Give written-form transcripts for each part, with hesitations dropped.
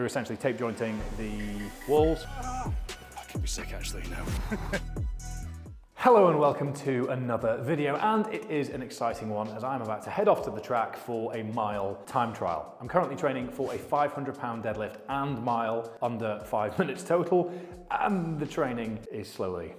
We were essentially tape jointing the walls. I could be sick actually now. Hello and welcome to another video, and it is an exciting one as I'm about to head off to the track for a mile time trial. I'm currently training for a 500-pound deadlift and mile under 5 minutes total, and the training is slowly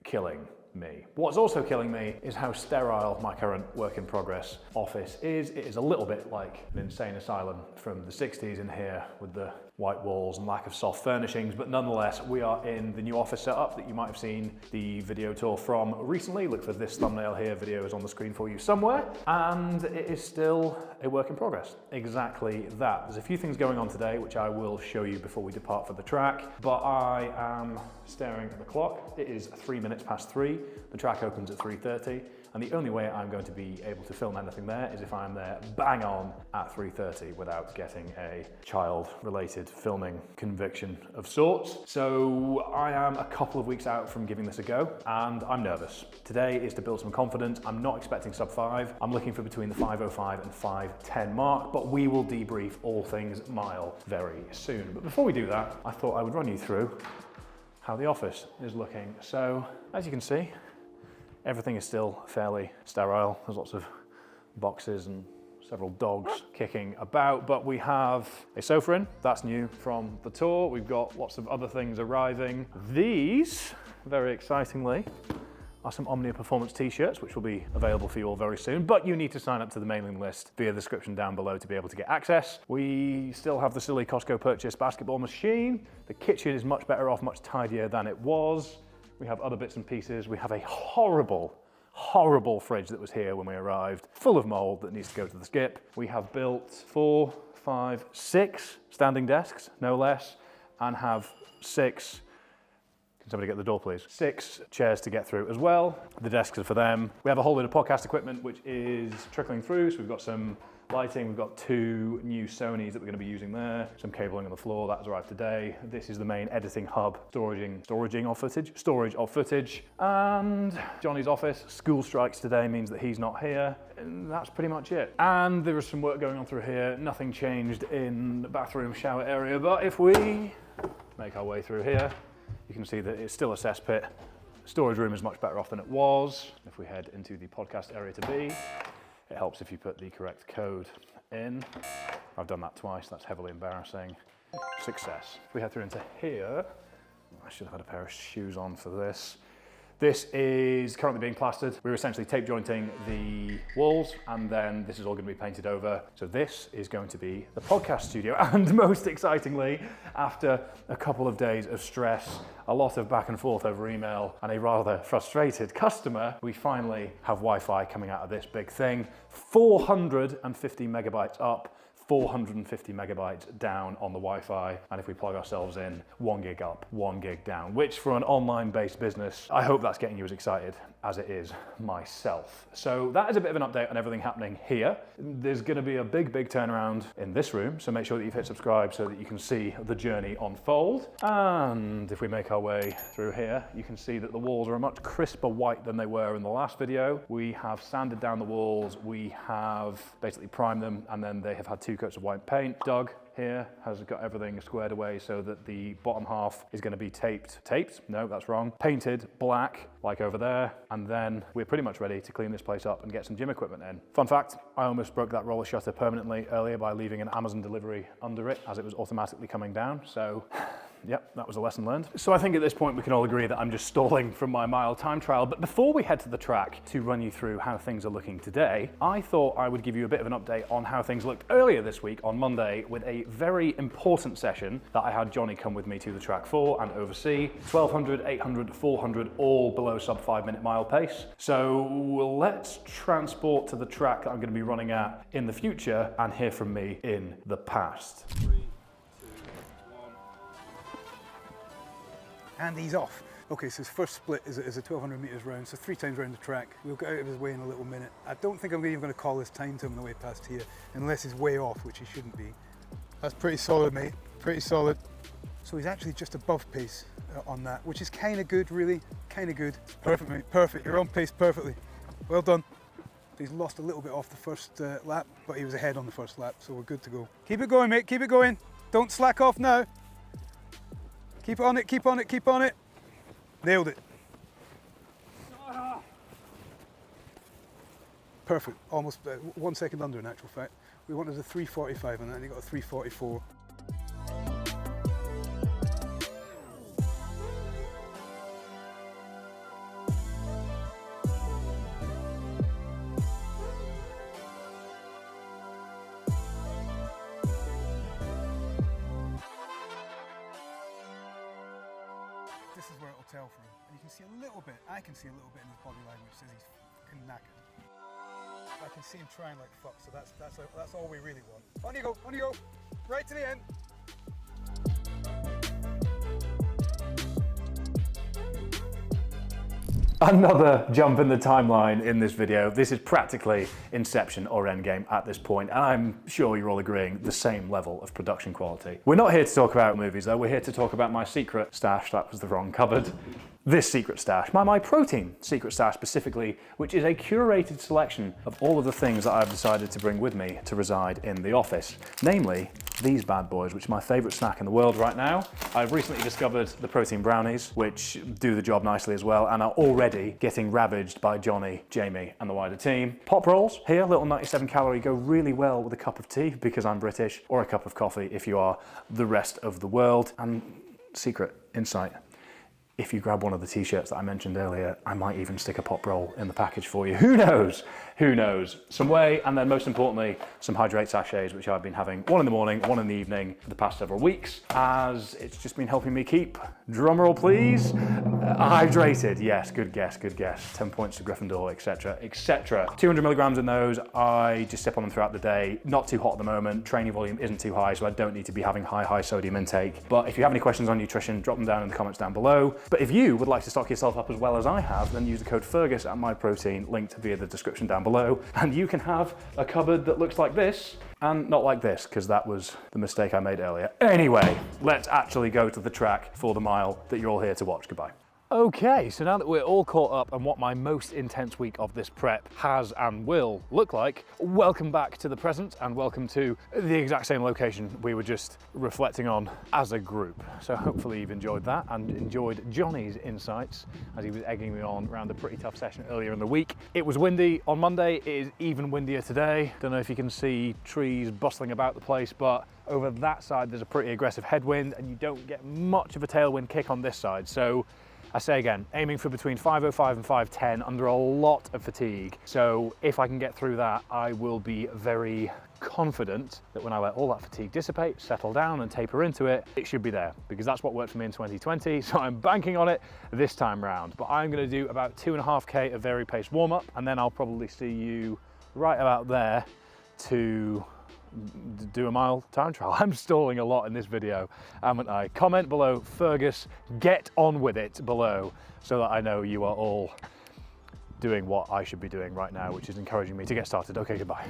killing me. What's also killing me is how sterile my current work in progress office is. It is a little bit like an insane asylum from the 60s in here with the white walls and lack of soft furnishings, but nonetheless, we are in the new office setup that you might have seen the video tour from recently. Look for this thumbnail here, video is on the screen for you somewhere, and it is still a work in progress. Exactly that. There's a few things going on today, which I will show you before we depart for the track, but I am staring at the clock. It is 3 minutes past 3. The track opens at 3:30. And the only way I'm going to be able to film anything there is if I'm there bang on at 3:30 without getting a child-related filming conviction of sorts. So I am a couple of weeks out from giving this a go, and I'm nervous. Today is to build some confidence. I'm not expecting sub 5. I'm looking for between the 5:05 and 5:10 mark, but we will debrief all things mile very soon. But before we do that, I thought I would run you through how the office is looking. So as you can see, everything is still fairly sterile. There's lots of boxes and several dogs kicking about, but we have a sofa in. That's new from the tour. We've got lots of other things arriving. These, very excitingly, are some Omnia Performance t-shirts, which will be available for you all very soon, but you need to sign up to the mailing list via the description down below to be able to get access. We still have the silly Costco purchase basketball machine. The kitchen is much better off, much tidier than it was. We have other bits and pieces. We have a horrible fridge that was here when we arrived, full of mold that needs to go to the skip. We have built 4, 5, 6 standing desks, no less, and have 6, can somebody get the door please? 6 chairs to get through as well. The desks are for them. We have a whole load of podcast equipment which is trickling through, so we've got some lighting, we've got 2 new Sonys that we're going to be using there, some cabling on the floor, that has arrived today. This is the main editing hub, storage of footage, and Johnny's office. School strikes today means that he's not here, and that's pretty much it. And there is some work going on through here, nothing changed in the bathroom shower area, but if we make our way through here, you can see that it's still a cesspit. Storage room is much better off than it was. If we head into the podcast area to be, it helps if you put the correct code in. I've done that twice, that's heavily embarrassing. Success. If we head through into here, I should have had a pair of shoes on for this. This is currently being plastered. We're essentially tape jointing the walls, and then this is all going to be painted over. So this is going to be the podcast studio, and most excitingly, after a couple of days of stress, a lot of back and forth over email, and a rather frustrated customer, we finally have Wi-Fi coming out of this big thing. 450 megabytes up, 450 megabytes down on the Wi-Fi, and if we plug ourselves in, 1 gig up, 1 gig down, which for an online-based business, I hope that's getting you as excited as it is myself. So that is a bit of an update on everything happening here. There's gonna be a big turnaround in this room, so make sure that you've hit subscribe so that you can see the journey unfold. And if we make our way through here, you can see that the walls are a much crisper white than they were in the last video. We have sanded down the walls, we have basically primed them, and then they have had 2 coats of white paint. Doug here has got everything squared away so that the bottom half is going to be taped, no, that's wrong, painted black, like over there, and then we're pretty much ready to clean this place up and get some gym equipment in. Fun fact, I almost broke that roller shutter permanently earlier by leaving an Amazon delivery under it as it was automatically coming down, so yep, that was a lesson learned. So I think at this point we can all agree that I'm just stalling from my mile time trial, but before we head to the track to run you through how things are looking today, I thought I would give you a bit of an update on how things looked earlier this week on Monday with a very important session that I had Johnny come with me to the track for and oversee. 1200, 800, 400, all below sub 5 minute mile pace. So let's transport to the track that I'm going to be running at in the future and hear from me in the past. And he's off. Okay, so his first split is a 1200 metres round, so 3 times round the track. We'll get out of his way in a little minute. I don't think I'm even going to call his time to him on the way past here, unless he's way off, which he shouldn't be. That's pretty solid, mate, pretty solid. So he's actually just above pace on that, which is kind of good, really, kind of good. Perfect, mate, perfect. You're on pace perfectly. Well done. He's lost a little bit off the first lap, but he was ahead on the first lap, so we're good to go. Keep it going, mate, keep it going. Don't slack off now. Keep on it, keep on it, keep on it. Nailed it. Perfect, almost 1 second under in actual fact. We wanted a 3:45 on that and you got a 3:44. This is where it'll tell for him. And you can see a little bit, I can see a little bit in his body language says he's fucking knackered. I can see him trying like fuck, so that's all we really want. On you go, right to the end. Another jump in the timeline in this video. This is practically Inception or Endgame at this point, and I'm sure you're all agreeing the same level of production quality. We're not here to talk about movies though, we're here to talk about my secret stash. That was the wrong cupboard. This secret stash, my protein secret stash specifically, which is a curated selection of all of the things that I've decided to bring with me to reside in the office. Namely, these bad boys, which are my favorite snack in the world right now. I've recently discovered the protein brownies, which do the job nicely as well, and are already getting ravaged by Johnny, Jamie, and the wider team. Pop rolls here, little 97 calorie, go really well with a cup of tea because I'm British, or a cup of coffee if you are the rest of the world. And secret insight, if you grab one of the t-shirts that I mentioned earlier, I might even stick a pop roll in the package for you. Who knows? Who knows? Some whey, and then most importantly, some hydrate sachets, which I've been having one in the morning, one in the evening for the past several weeks, as it's just been helping me keep, drumroll please, hydrated. Yes, good guess, good guess. 10 points to Gryffindor, etc., etc. 200 milligrams in those. I just sip on them throughout the day. Not too hot at the moment. Training volume isn't too high, so I don't need to be having high sodium intake. But if you have any questions on nutrition, drop them down in the comments down below. But if you would like to stock yourself up as well as I have, then use the code Fergus at MyProtein, linked via the description down below, and you can have a cupboard that looks like this, and not like this, because that was the mistake I made earlier. Anyway, let's actually go to the track for the mile that you're all here to watch. Goodbye. Okay, so now that we're all caught up on what my most intense week of this prep has and will look like, welcome back to the present and welcome to the exact same location we were just reflecting on as a group. So hopefully you've enjoyed that and enjoyed Johnny's insights as he was egging me on around a pretty tough session earlier in the week. It was windy on Monday, it is even windier today. Don't know if you can see trees bustling about the place, but over that side there's a pretty aggressive headwind and you don't get much of a tailwind kick on this side. So I say again, aiming for between 5:05 and 5:10 under a lot of fatigue. So if I can get through that, I will be very confident that when I let all that fatigue dissipate, settle down and taper into it, it should be there, because that's what worked for me in 2020. So I'm banking on it this time round. But I'm gonna do about 2.5K of very paced warm up, and then I'll probably see you right about there to do a mile time trial. I'm stalling a lot in this video, haven't I? Comment below, Fergus, get on with it below, so that I know you are all doing what I should be doing right now, which is encouraging me to get started. Okay, goodbye.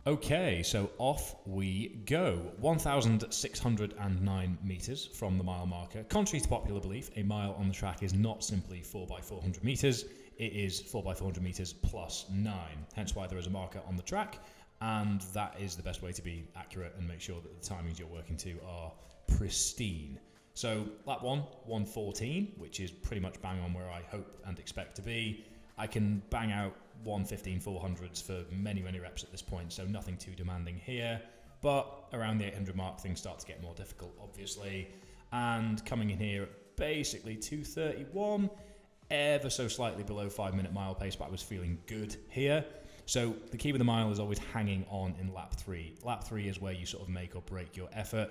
Okay, so off we go. 1,609 metres from the mile marker. Contrary to popular belief, a mile on the track is not simply 4x400 metres, it is 4x400 metres plus 9, hence why there is a marker on the track. And that is the best way to be accurate and make sure that the timings you're working to are pristine. So lap 1, 1:14, which is pretty much bang on where I hope and expect to be. I can bang out 1:15 400s for many reps at this point, so nothing too demanding here. But around the 800 mark, things start to get more difficult, obviously. And coming in here at basically 2:31, ever so slightly below 5-minute mile pace, but I was feeling good here. So the key with the mile is always hanging on in lap 3. Lap 3 is where you sort of make or break your effort,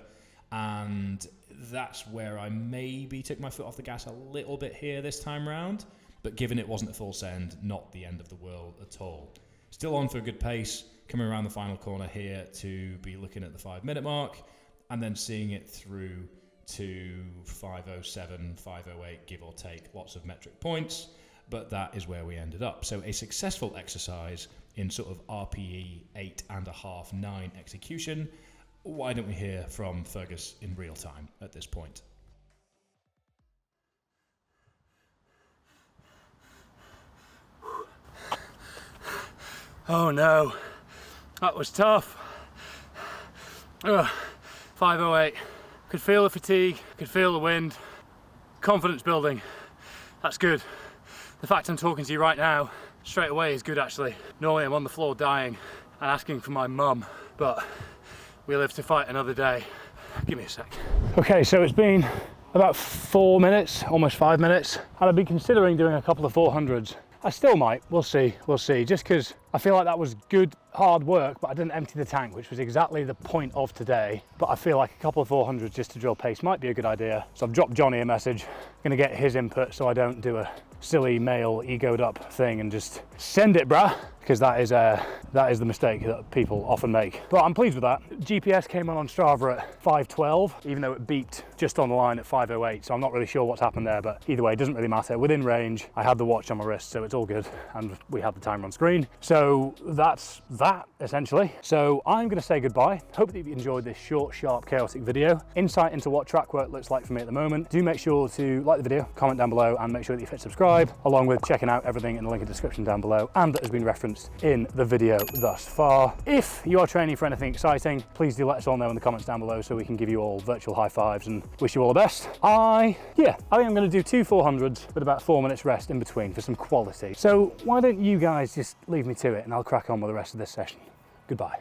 and that's where I maybe took my foot off the gas a little bit here this time round, but given it wasn't a full send, not the end of the world at all. Still on for a good pace, coming around the final corner here to be looking at the 5-minute mark, and then seeing it through to 5:07, 5:08, give or take, lots of metric points. But that is where we ended up. So a successful exercise in sort of RPE 8.5, 9 execution. Why don't we hear from Fergus in real time at this point? Oh no, that was tough. 5:08. Could feel the fatigue, could feel the wind. Confidence building. That's good. The fact I'm talking to you right now, straight away is good actually. Normally I'm on the floor dying and asking for my mum, but we live to fight another day. Give me a sec. Okay, so it's been about 4 minutes, almost 5 minutes, and I've been considering doing a couple of 400s. I still might, we'll see, just because I feel like that was good, hard work, but I didn't empty the tank, which was exactly the point of today. But I feel like a couple of 400s just to drill pace might be a good idea. So I've dropped Johnny a message, gonna get his input so I don't do a silly male egoed up thing and just send it, bruh, because that is the mistake that people often make. But I'm pleased with that. GPS came on Strava at 5:12, even though it beeped just on the line at 5:08. So I'm not really sure what's happened there, but either way, it doesn't really matter. Within range, I had the watch on my wrist, so it's all good. And we had the timer on screen. So that's that, essentially. So I'm gonna say goodbye. Hope that you enjoyed this short, sharp, chaotic video. Insight into what track work looks like for me at the moment. Do make sure to like the video, comment down below, and make sure that you hit subscribe, along with checking out everything in the link in the description down below, and that has been referenced in the video thus far. If you are training for anything exciting, please do let us all know in the comments down below so we can give you all virtual high fives and wish you all the best. I think I'm going to do 2 400s with about 4 minutes rest in between for some quality. So why don't you guys just leave me to it and I'll crack on with the rest of this session. Goodbye.